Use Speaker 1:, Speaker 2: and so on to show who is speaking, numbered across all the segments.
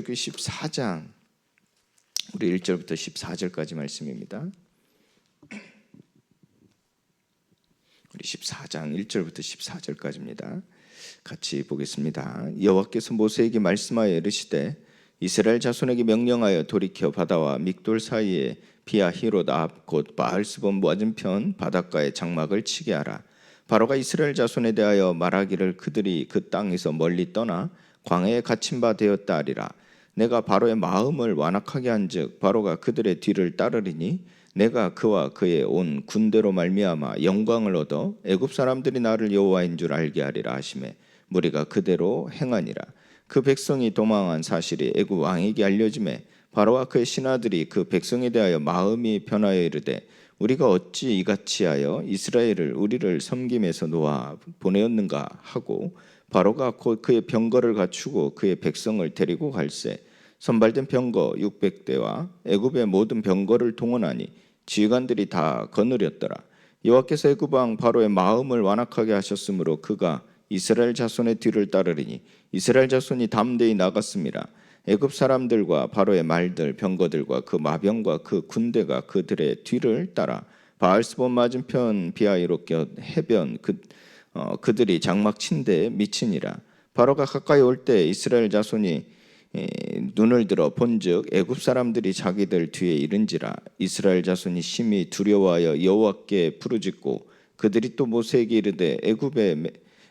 Speaker 1: 그 14장 우리 1절부터 14절까지 말씀입니다. 우리 14장 1절부터 14절까지입니다. 같이 보겠습니다. 여호와께서 모세에게 말씀하여 이르시되 이스라엘 자손에게 명령하여 돌이켜 바다와 믹돌 사이에 비아히롯 앞 곧 바알스본 맞은편 바닷가에 장막을 치게 하라. 바로가 이스라엘 자손에 대하여 말하기를 그들이 그 땅에서 멀리 떠나 광야에 갇힌 바 되었다 하리라. 내가 바로의 마음을 완악하게 한즉 바로가 그들의 뒤를 따르리니 내가 그와 그의 온 군대로 말미암아 영광을 얻어 애굽 사람들이 나를 여호와인 줄 알게 하리라 하시매 무리가 그대로 행하니라. 그 백성이 도망한 사실이 애굽 왕에게 알려지매 바로와 그의 신하들이 그 백성에 대하여 마음이 변하여 이르되 우리가 어찌 이같이 하여 이스라엘을 우리를 섬김에서 놓아 보내었는가 하고 바로가 곧 그의 병거를 갖추고 그의 백성을 데리고 갈새 선발된 병거 600대와 애굽의 모든 병거를 동원하니 지휘관들이 다 거느렸더라. 여호와께서 애굽 왕 바로의 마음을 완악하게 하셨으므로 그가 이스라엘 자손의 뒤를 따르리니 이스라엘 자손이 담대히 나갔습니다. 애굽 사람들과 바로의 말들 병거들과 그 마병과 그 군대가 그들의 뒤를 따라 바알스본 맞은편 비아히롯 곁 해변 그들이 장막 친 데에 미치니라. 바로가 가까이 올 때 이스라엘 자손이 눈을 들어 본즉 애굽 사람들이 자기들 뒤에 이른지라. 이스라엘 자손이 심히 두려워하여 여호와께 부르짖고 그들이 또 모세에게 이르되 애굽에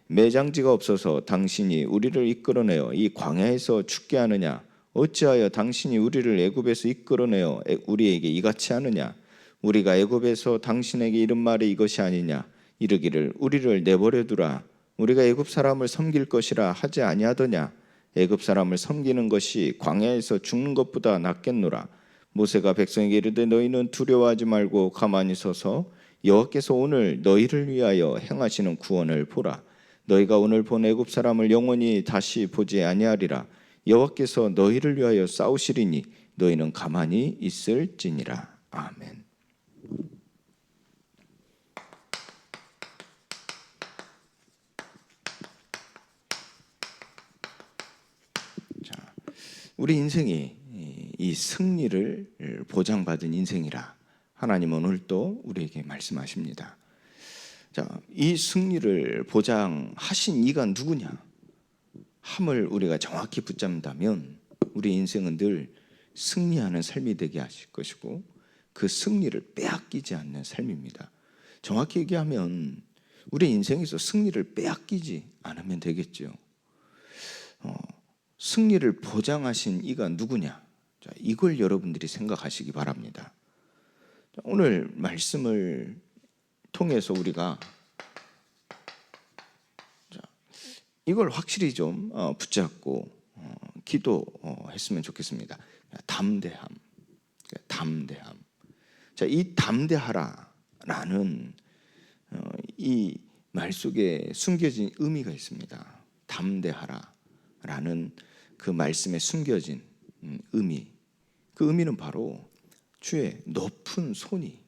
Speaker 1: 매장지가 없어서 당신이 우리를 이끌어내어 이 광야에서 죽게 하느냐? 어찌하여 당신이 우리를 애굽에서 이끌어내어 우리에게 이같이 하느냐? 우리가 애굽에서 당신에게 이른 말이 이것이 아니냐? 이르기를 우리를 내버려 두라. 우리가 애굽 사람을 섬길 것이라 하지 아니하더냐? 애굽 사람을 섬기는 것이 광야에서 죽는 것보다 낫겠노라. 모세가 백성에게 이르되 너희는 두려워하지 말고 가만히 서서 여호와께서 오늘 너희를 위하여 행하시는 구원을 보라. 너희가 오늘 본 애굽 사람을 영원히 다시 보지 아니하리라. 여호와께서 너희를 위하여 싸우시리니 너희는 가만히 있을지니라. 아멘. 자, 우리 인생이 이 승리를 보장받은 인생이라 하나님은 오늘 또 우리에게 말씀하십니다. 자, 이 승리를 보장하신 이가 누구냐? 함을 우리가 정확히 붙잡는다면 우리 인생은 늘 승리하는 삶이 되게 하실 것이고 그 승리를 빼앗기지 않는 삶입니다. 정확히 얘기하면 우리 인생에서 승리를 빼앗기지 않으면 되겠죠. 승리를 보장하신 이가 누구냐? 자, 이걸 여러분들이 생각하시기 바랍니다. 자, 오늘 말씀을 통해서 우리가 이걸 확실히 좀 붙잡고 기도했으면 좋겠습니다. 담대함. 자, 이 담대하라라는 이 말 속에 숨겨진 의미가 있습니다. 담대하라라는 그 말씀에 숨겨진 의미. 그 의미는 바로 주의 높은 손이,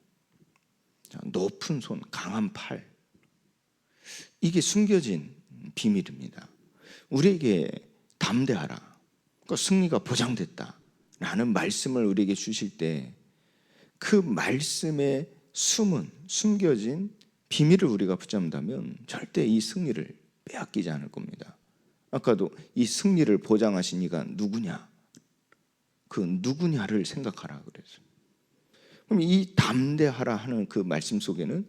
Speaker 1: 높은 손, 강한 팔. 이게 숨겨진 비밀입니다. 우리에게 담대하라, 그러니까 승리가 보장됐다라는 말씀을 우리에게 주실 때 그 말씀에 숨겨진 비밀을 우리가 붙잡는다면 절대 이 승리를 빼앗기지 않을 겁니다. 아까도 이 승리를 보장하신 이가 누구냐? 그 누구냐를 생각하라 그랬어요. 그럼 이 담대하라 하는 그 말씀 속에는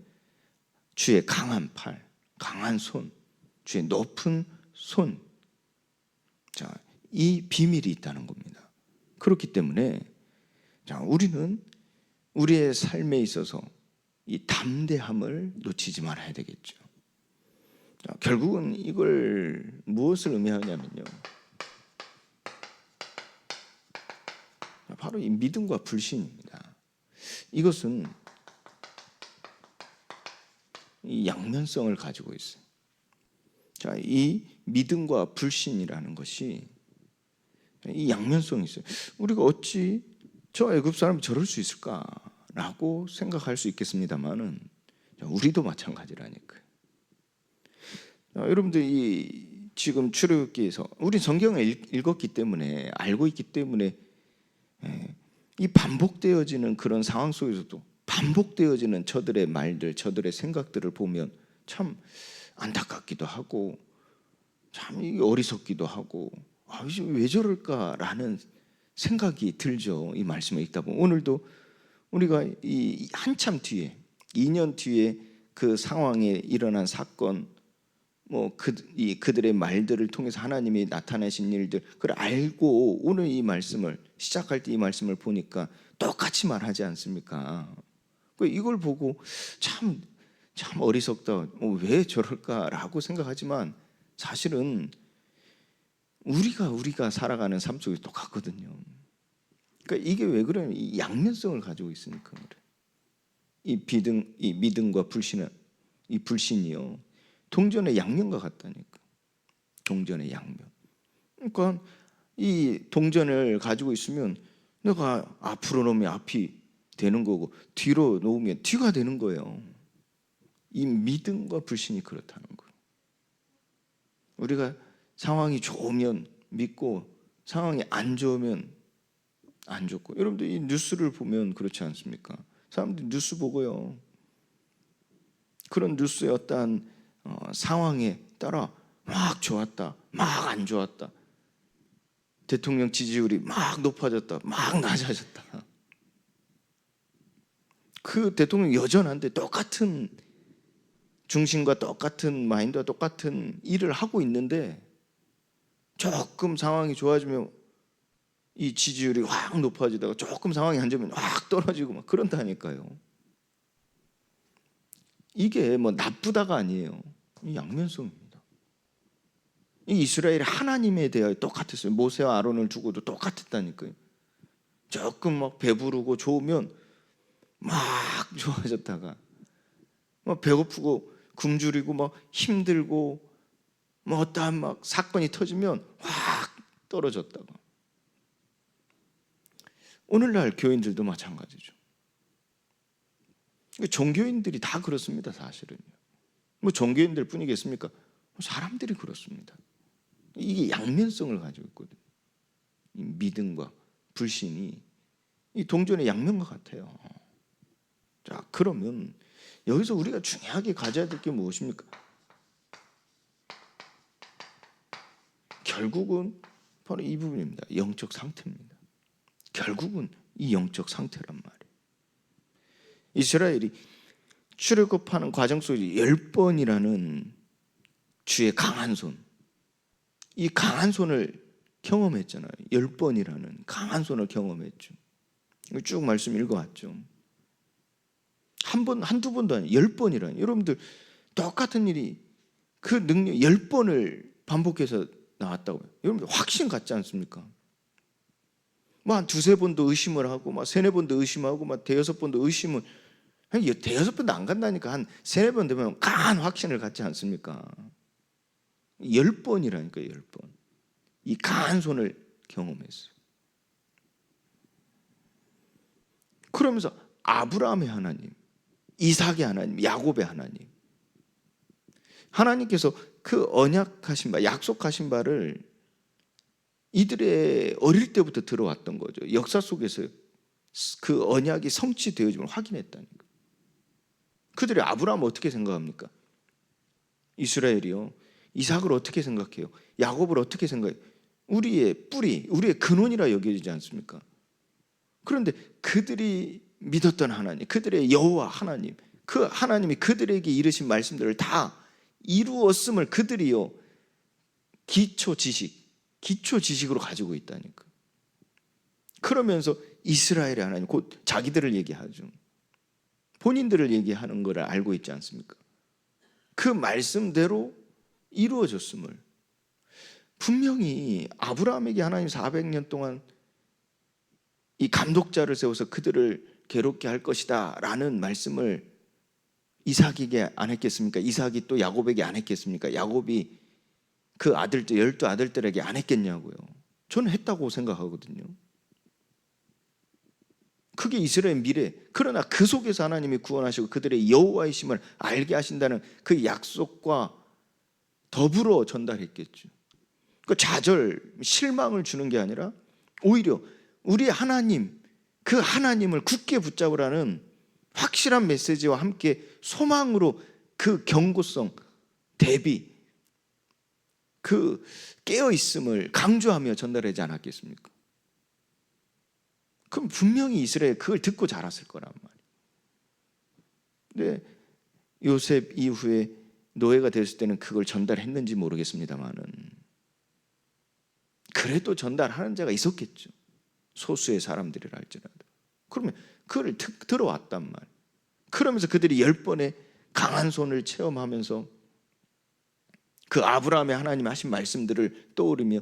Speaker 1: 주의 강한 팔, 강한 손, 주의 높은 손, 자, 이 비밀이 있다는 겁니다. 그렇기 때문에 자, 우리는 우리의 삶에 있어서 이 담대함을 놓치지 말아야 되겠죠. 자, 결국은 이걸 무엇을 의미하냐면요, 바로 이 믿음과 불신입니다. 이것은 이 양면성을 가지고 있어요. 자, 이 믿음과 불신이라는 것이 이 양면성이 있어요. 우리가 어찌 저 애굽 사람이 저럴 수 있을까라고 생각할 수 있겠습니다만은 우리도 마찬가지라니까요. 자, 여러분들 이 지금 출애굽기에서 우리 성경을 읽었기 때문에 알고 있기 때문에 이 반복되어지는 그런 상황 속에서도 반복되어지는 저들의 말들, 저들의 생각들을 보면 참 안타깝기도 하고 참 어리석기도 하고 왜 저럴까라는 생각이 들죠. 이 말씀을 읽다 보면 오늘도 우리가 이 한참 뒤에 2년 뒤에 그 상황에 일어난 사건, 그들의 말들을 통해서 하나님이 나타내신 일들, 그걸 알고 오늘 이 말씀을 시작할 때 이 말씀을 보니까 똑같이 말하지 않습니까? 이걸 보고 참 어리석다, 왜 저럴까라고 생각하지만 사실은 우리가 살아가는 삶 속에 똑같거든요. 그러니까 이게 왜 그러냐면 이 양면성을 가지고 있으니까 그래. 이 믿음과 불신은 이 불신이요 동전의 양면과 같다니까. 동전의 양면. 그러니까 이 동전을 가지고 있으면 내가 앞으로 놓으면 앞이 되는 거고 뒤로 놓으면 뒤가 되는 거예요. 이 믿음과 불신이 그렇다는 거예요. 우리가 상황이 좋으면 믿고 상황이 안 좋으면 안 좋고, 여러분들 이 뉴스를 보면 그렇지 않습니까? 사람들이 뉴스 보고요 그런 뉴스의 어떠한 상황에 따라 막 좋았다, 막 안 좋았다, 대통령 지지율이 막 높아졌다, 막 낮아졌다. 그 대통령 여전한데 똑같은 중심과 똑같은 마인드와 똑같은 일을 하고 있는데 조금 상황이 좋아지면 이 지지율이 확 높아지다가 조금 상황이 안 좋으면 확 떨어지고 막 그런다니까요. 이게 나쁘다가 아니에요. 이 양면성입니다. 이 이스라엘이 하나님에 대하여 똑같았어요. 모세와 아론을 두고도 똑같았다니까요. 조금 막 배부르고 좋으면 막 좋아졌다가 막 배고프고 굶주리고 막 힘들고 어떠한 막 사건이 터지면 확 떨어졌다가. 오늘날 교인들도 마찬가지죠. 종교인들이 다 그렇습니다. 사실은요. 종교인들 뿐이겠습니까? 사람들이 그렇습니다. 이게 양면성을 가지고 있거든요. 이 믿음과 불신이 이 동전의 양면과 같아요. 자, 그러면 여기서 우리가 중요하게 가져야 될 게 무엇입니까? 결국은 바로 이 부분입니다. 영적 상태입니다. 결국은 이 영적 상태란 말이에요. 이스라엘이 출애굽하는 과정 속에 10번이라는 주의 강한 손, 이 강한 손을 경험했잖아요. 10번이라는 강한 손을 경험했죠. 쭉 말씀 읽어왔죠. 한 번, 한두 번도 아니에요. 10번이라니. 여러분들 똑같은 일이 그 능력 10번을 반복해서 나왔다고요. 여러분들 확신 갖지 않습니까? 한 두세 번도 의심을 하고 세네 번도 의심하고 대여섯 번도 의심을, 한 대여섯 번도 안 간다니까 한 세네 번 되면 강한 확신을 갖지 않습니까? 10번이라니까 10번. 이 강한 손을 경험했어요. 그러면서 아브라함의 하나님, 이삭의 하나님, 야곱의 하나님, 하나님께서 그 언약하신 바, 약속하신 바를 이들의 어릴 때부터 들어왔던 거죠. 역사 속에서 그 언약이 성취되어짐을 확인했다니까. 그들이 아브라함을 어떻게 생각합니까? 이스라엘이요, 이삭을 어떻게 생각해요? 야곱을 어떻게 생각해요? 우리의 뿌리, 우리의 근원이라 여겨지지 않습니까? 그런데 그들이 믿었던 하나님, 그들의 여호와 하나님, 그 하나님이 그들에게 이르신 말씀들을 다 이루었음을 그들이요 기초 지식으로 가지고 있다니까. 그러면서 이스라엘의 하나님, 곧 자기들을 얘기하죠. 본인들을 얘기하는 것을 알고 있지 않습니까? 그 말씀대로 이루어졌음을. 분명히 아브라함에게 하나님 400년 동안 이 감독자를 세워서 그들을 괴롭게 할 것이다 라는 말씀을 이삭에게 안 했겠습니까? 이삭이 또 야곱에게 안 했겠습니까? 야곱이 그 아들들 12아들들에게 안 했겠냐고요. 저는 했다고 생각하거든요. 그게 이스라엘 미래. 그러나 그 속에서 하나님이 구원하시고 그들의 여호와이심을 알게 하신다는 그 약속과 더불어 전달했겠죠. 그 좌절, 실망을 주는 게 아니라 오히려 우리 하나님, 그 하나님을 굳게 붙잡으라는 확실한 메시지와 함께 소망으로 그 경고성, 대비, 그 깨어있음을 강조하며 전달하지 않았겠습니까? 그럼 분명히 이스라엘 그걸 듣고 자랐을 거란 말이에요. 근데 요셉 이후에 노예가 됐을 때는 그걸 전달했는지 모르겠습니다만은 그래도 전달하는 자가 있었겠죠. 소수의 사람들이라 할지라도. 그러면 그걸 들어왔단 말이에요. 그러면서 그들이 10번의 강한 손을 체험하면서 그 아브라함의 하나님 하신 말씀들을 떠오르며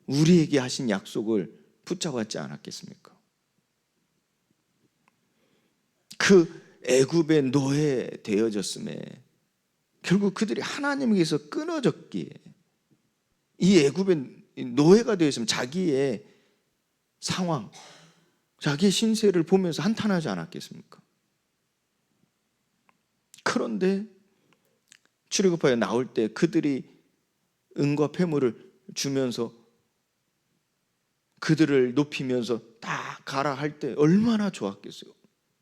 Speaker 1: 우리에게 하신 약속을 붙잡았지 않았겠습니까? 그 애굽의 노예 되어졌음에 결국 그들이 하나님에게서 끊어졌기에 이 애굽의 노예가 되었으면 자기의 상황, 자기의 신세를 보면서 한탄하지 않았겠습니까? 그런데 출애굽하여 나올 때 그들이 은과 폐물을 주면서 그들을 높이면서 다 가라 할 때 얼마나 좋았겠어요.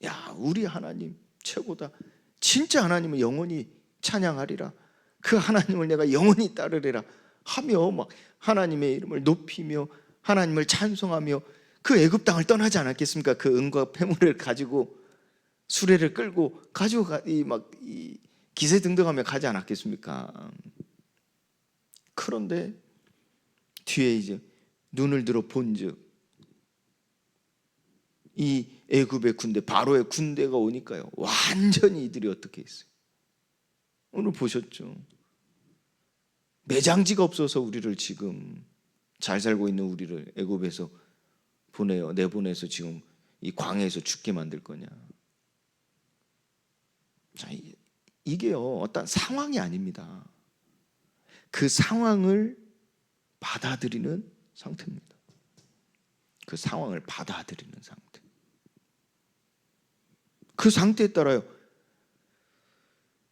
Speaker 1: 야, 우리 하나님 최고다. 진짜 하나님을 영원히 찬양하리라. 그 하나님을 내가 영원히 따르리라 하며 막 하나님의 이름을 높이며 하나님을 찬송하며 그 애굽 땅을 떠나지 않았겠습니까? 그 은과 폐물을 가지고 수레를 끌고 가지고 이 기세등등하며 가지 않았겠습니까? 그런데 뒤에 이제 눈을 들어 본즉 이 애굽의 군대, 바로의 군대가 오니까요, 완전히 이들이 어떻게 했어요? 오늘 보셨죠? 매장지가 없어서 우리를 지금 잘 살고 있는 우리를 애굽에서 내보내서 지금 이 광야에서 죽게 만들 거냐? 자, 이게요, 어떤 상황이 아닙니다. 그 상황을 받아들이는 상태입니다. 그 상황을 받아들이는 상태. 그 상태에 따라요,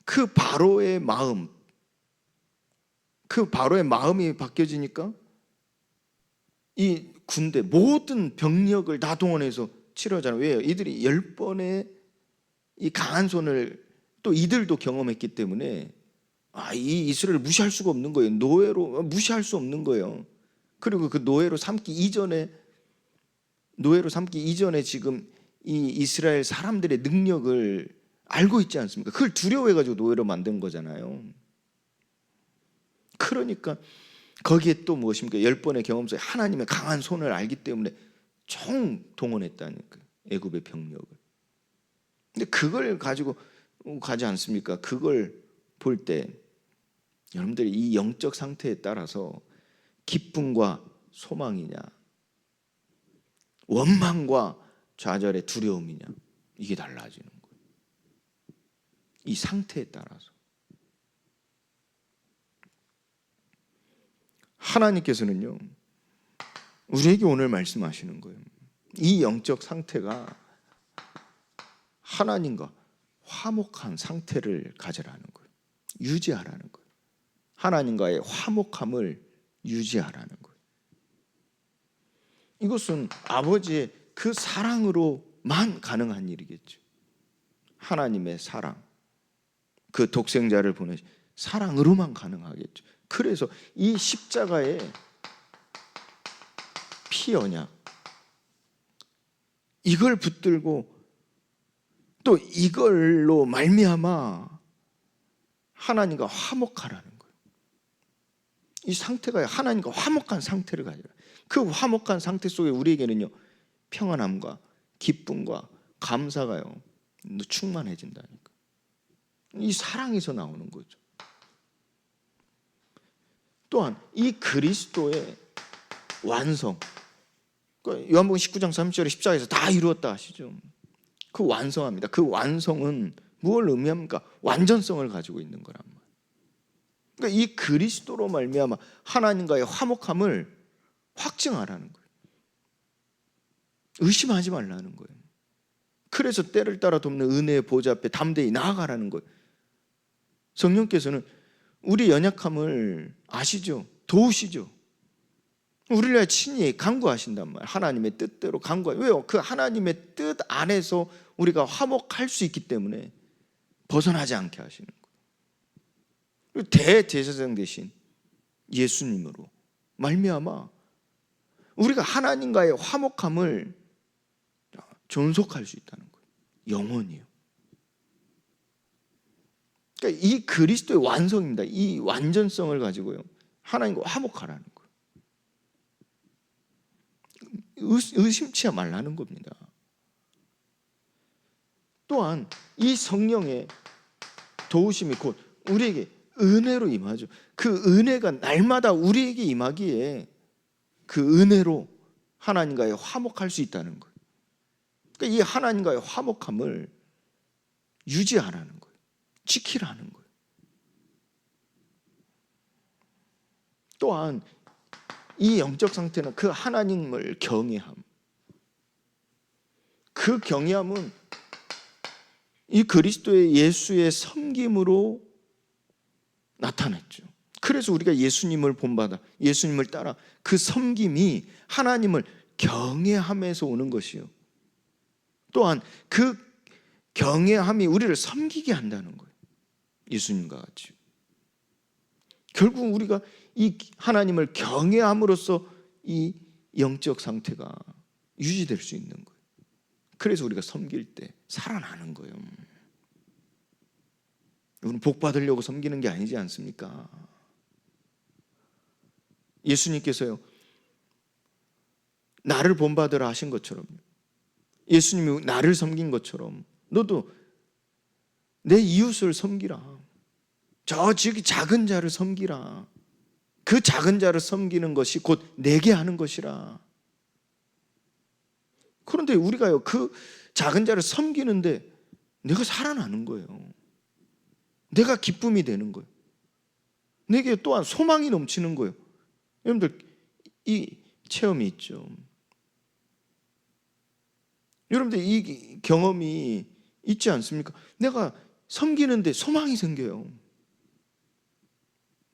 Speaker 1: 그 바로의 마음이 바뀌어지니까 이 군대 모든 병력을 다 동원해서 치료하잖아요. 왜요? 이들이 10번의 이 강한 손을 또 이들도 경험했기 때문에 이 이스라엘을 무시할 수가 없는 거예요. 노예로 무시할 수 없는 거예요. 그리고 그 노예로 삼기 이전에 지금 이 이스라엘 사람들의 능력을 알고 있지 않습니까? 그걸 두려워해가지고 노예로 만든 거잖아요. 그러니까 거기에 또 무엇입니까? 10번의 경험 속에 하나님의 강한 손을 알기 때문에 동원했다니까, 애굽의 병력을. 근데 그걸 가지고 가지 않습니까? 그걸 볼 때 여러분들이 이 영적 상태에 따라서 기쁨과 소망이냐, 원망과 좌절의 두려움이냐, 이게 달라지는 거예요. 이 상태에 따라서. 하나님께서는요, 우리에게 오늘 말씀하시는 거예요. 이 영적 상태가 하나님과 화목한 상태를 가져라는 거예요. 유지하라는 거예요. 하나님과의 화목함을 유지하라는 거예요. 이것은 아버지의 그 사랑으로만 가능한 일이겠죠. 하나님의 사랑, 그 독생자를 보내신 사랑으로만 가능하겠죠. 그래서 이 십자가의 피 언약, 이걸 붙들고 또 이걸로 말미암아 하나님과 화목하라는 거예요. 이 상태가 하나님과 화목한 상태를 가져라. 그 화목한 상태 속에 우리에게는요, 평안함과 기쁨과 감사가요 충만해진다니까. 이 사랑에서 나오는 거죠. 또한 이 그리스도의 완성, 요한복음 19장 30절에 십자가에서 다 이루었다 하시죠. 그 완성합니다. 그 완성은 무엇을 의미합니까? 완전성을 가지고 있는 거란 말이에요. 그러니까 이 그리스도로 말미암아 하나님과의 화목함을 확증하라는 거예요. 의심하지 말라는 거예요. 그래서 때를 따라 돕는 은혜의 보좌 앞에 담대히 나아가라는 거예요. 성령께서는 우리 연약함을 아시죠? 도우시죠? 우리를 위해 친히 간구하신단 말이에요. 하나님의 뜻대로 간구해요. 왜요? 그 하나님의 뜻 안에서 우리가 화목할 수 있기 때문에 벗어나지 않게 하시는 거예요. 대제사장 대신 예수님으로 말미암아 우리가 하나님과의 화목함을 존속할 수 있다는 거예요. 영원히요. 그러니까 이 그리스도의 완성입니다. 이 완전성을 가지고요, 하나님과 화목하라는 거예요. 의심치 말라는 겁니다. 또한 이 성령의 도우심이 곧 우리에게 은혜로 임하죠. 그 은혜가 날마다 우리에게 임하기에 그 은혜로 하나님과의 화목할 수 있다는 거예요. 그러니까 이 하나님과의 화목함을 유지하라는 거예요. 지키라는 거예요. 또한 이 영적 상태는 그 하나님을 경외함. 그 경외함은 이 그리스도의 예수의 섬김으로 나타났죠. 그래서 우리가 예수님을 본받아, 예수님을 따라 그 섬김이 하나님을 경외함에서 오는 것이요, 또한 그 경외함이 우리를 섬기게 한다는 거예요. 예수님과 같이. 결국 우리가 이 하나님을 경외함으로써 이 영적 상태가 유지될 수 있는 거예요. 그래서 우리가 섬길 때 살아나는 거예요. 우리는 복 받으려고 섬기는 게 아니지 않습니까? 예수님께서요, 나를 본받으라 하신 것처럼, 예수님이 나를 섬긴 것처럼 너도 내 이웃을 섬기라. 저기 작은 자를 섬기라. 그 작은 자를 섬기는 것이 곧 내게 하는 것이라. 그런데 우리가요, 그 작은 자를 섬기는데 내가 살아나는 거예요. 내가 기쁨이 되는 거예요. 내게 또한 소망이 넘치는 거예요. 여러분들 이 체험이 있죠. 여러분들 이 경험이 있지 않습니까? 내가 섬기는데 소망이 생겨요.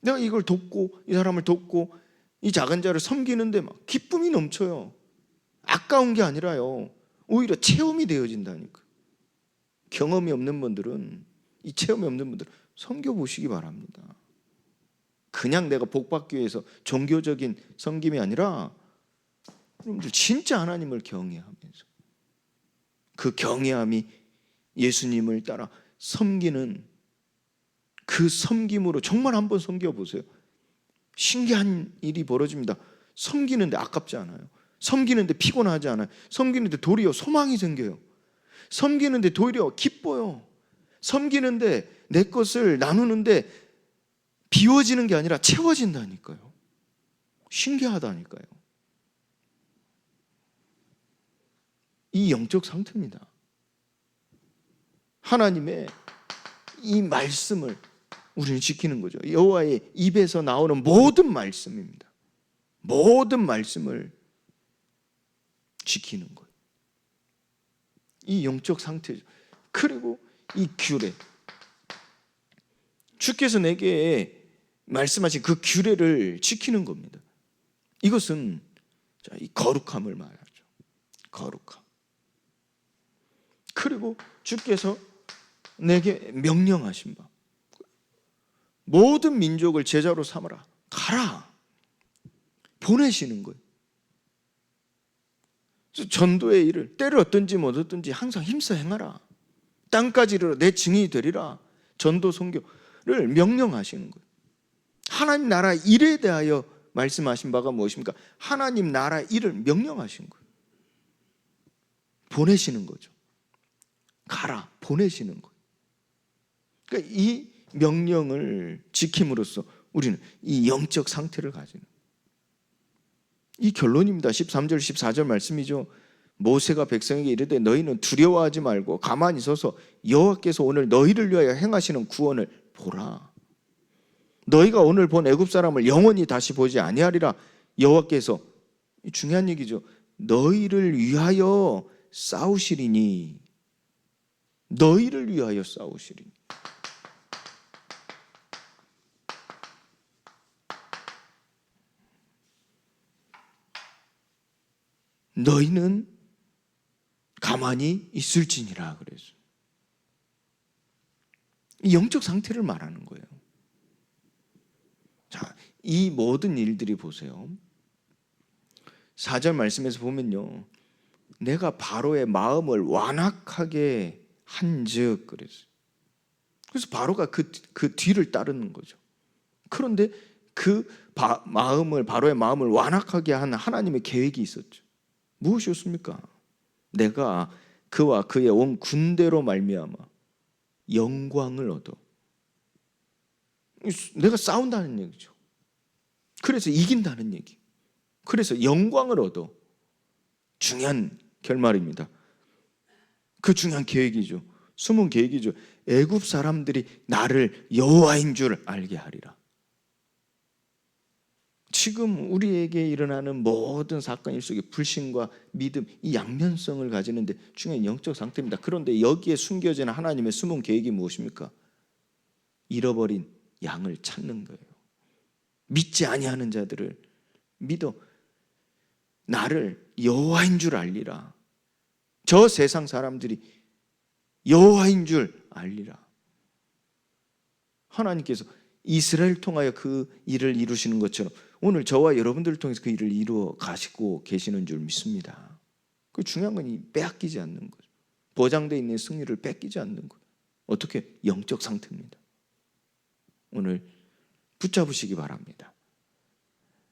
Speaker 1: 내가 이걸 돕고 이 사람을 돕고 이 작은 자를 섬기는데 막 기쁨이 넘쳐요. 아까운 게 아니라요, 오히려 체험이 되어진다니까. 경험이 없는 분들은, 이 체험이 없는 분들은 섬겨보시기 바랍니다. 그냥 내가 복받기 위해서 종교적인 섬김이 아니라 여러분들 진짜 하나님을 경외하면서 그 경외함이 예수님을 따라 섬기는 그 섬김으로 정말 한번 섬겨보세요. 신기한 일이 벌어집니다. 섬기는데 아깝지 않아요. 섬기는데 피곤하지 않아요. 섬기는데 도리어 소망이 생겨요. 섬기는데 도리어 기뻐요. 섬기는데 내 것을 나누는데 비워지는 게 아니라 채워진다니까요. 신기하다니까요. 이 영적 상태입니다. 하나님의 이 말씀을 우리는 지키는 거죠. 여호와의 입에서 나오는 모든 말씀입니다. 모든 말씀을 지키는 거예요. 이 영적 상태죠. 그리고 이 규례, 주께서 내게 말씀하신 그 규례를 지키는 겁니다. 이것은 이 거룩함을 말하죠. 거룩함. 그리고 주께서 내게 명령하신 바, 모든 민족을 제자로 삼아라. 가라. 보내시는 거예요. 전도의 일을 때를 얻든지 못 얻든지 항상 힘써 행하라. 땅까지 이르러 내 증인이 되리라. 전도 선교를 명령하시는 거예요. 하나님 나라 일에 대하여 말씀하신 바가 무엇입니까? 하나님 나라 일을 명령하신 거예요. 보내시는 거죠. 가라. 보내시는 거예요. 그러니까 이 명령을 지킴으로써 우리는 이 영적 상태를 가지는, 이 결론입니다. 13절 14절 말씀이죠. 모세가 백성에게 이르되 너희는 두려워하지 말고 가만히 서서 여호와께서 오늘 너희를 위하여 행하시는 구원을 보라. 너희가 오늘 본 애굽 사람을 영원히 다시 보지 아니하리라. 여호와께서, 중요한 얘기죠, 너희를 위하여 싸우시리니. 너희를 위하여 싸우시리니. 너희는 가만히 있을지니라 그랬어요. 이 영적 상태를 말하는 거예요. 자, 이 모든 일들이 보세요. 4절 말씀에서 보면요, 내가 바로의 마음을 완악하게 한즉 그랬어요. 그래서 바로가 그 뒤를 따르는 거죠. 그런데 그 바로의 마음을 완악하게 한 하나님의 계획이 있었죠. 무엇이었습니까? 내가 그와 그의 온 군대로 말미암아 영광을 얻어. 내가 싸운다는 얘기죠. 그래서 이긴다는 얘기. 그래서 영광을 얻어. 중요한 결말입니다. 그 중요한 계획이죠. 숨은 계획이죠. 애굽 사람들이 나를 여호와인 줄 알게 하리라. 지금 우리에게 일어나는 모든 사건 일 속에 불신과 믿음, 이 양면성을 가지는데 중요한 영적 상태입니다. 그런데 여기에 숨겨진 하나님의 숨은 계획이 무엇입니까? 잃어버린 양을 찾는 거예요. 믿지 아니하는 자들을 믿어 나를 여호와인 줄 알리라. 저 세상 사람들이 여호와인 줄 알리라. 하나님께서 이스라엘 통하여 그 일을 이루시는 것처럼 오늘 저와 여러분들을 통해서 그 일을 이루어 가시고 계시는 줄 믿습니다. 그 중요한 건 빼앗기지 않는 거죠. 보장되어 있는 승리를 뺏기지 않는 것. 어떻게? 영적 상태입니다. 오늘 붙잡으시기 바랍니다.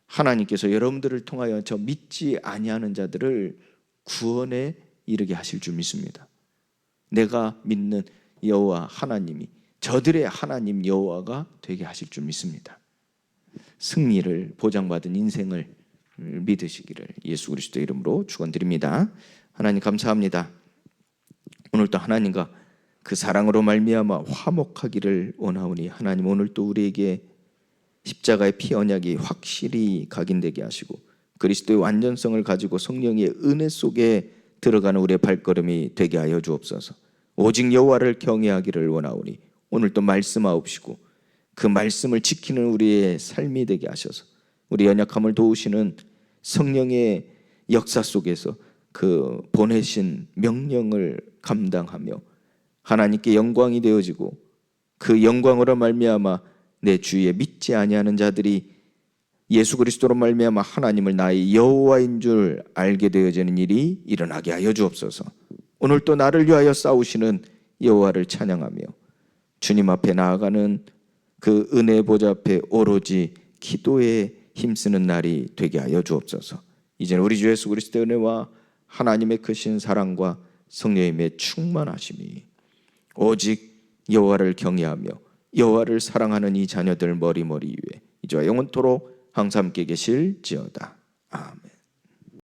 Speaker 1: 하나님께서 여러분들을 통하여 저 믿지 아니하는 자들을 구원에 이르게 하실 줄 믿습니다. 내가 믿는 여호와 하나님이 저들의 하나님 여호와가 되게 하실 줄 믿습니다. 승리를 보장받은 인생을 믿으시기를 예수 그리스도의 이름으로 축원드립니다. 하나님 감사합니다. 오늘도 하나님과 그 사랑으로 말미암아 화목하기를 원하오니 하나님 오늘 또 우리에게 십자가의 피 언약이 확실히 각인되게 하시고 그리스도의 완전성을 가지고 성령의 은혜 속에 들어가는 우리의 발걸음이 되게 하여 주옵소서. 오직 여호와를 경외하기를 원하오니 오늘 또 말씀하옵시고 그 말씀을 지키는 우리의 삶이 되게 하셔서 우리 연약함을 도우시는 성령의 역사 속에서 그 보내신 명령을 감당하며 하나님께 영광이 되어지고 그 영광으로 말미암아 내 주위에 믿지 아니하는 자들이 예수 그리스도로 말미암아 하나님을 나의 여호와인 줄 알게 되어지는 일이 일어나게 하여 주옵소서. 오늘 또 나를 위하여 싸우시는 여호와를 찬양하며 주님 앞에 나아가는 그 은혜 보좌 앞에 오로지 기도에 힘쓰는 날이 되게 하여 주옵소서. 이제는 우리 주 예수 그리스도의 은혜와 하나님의 크신 사랑과 성령님의 충만하심이 오직 여호와를 경외하며 여호와를 사랑하는 이 자녀들 머리머리 위에 이제와 영원토록 항상 함께 계실지어다.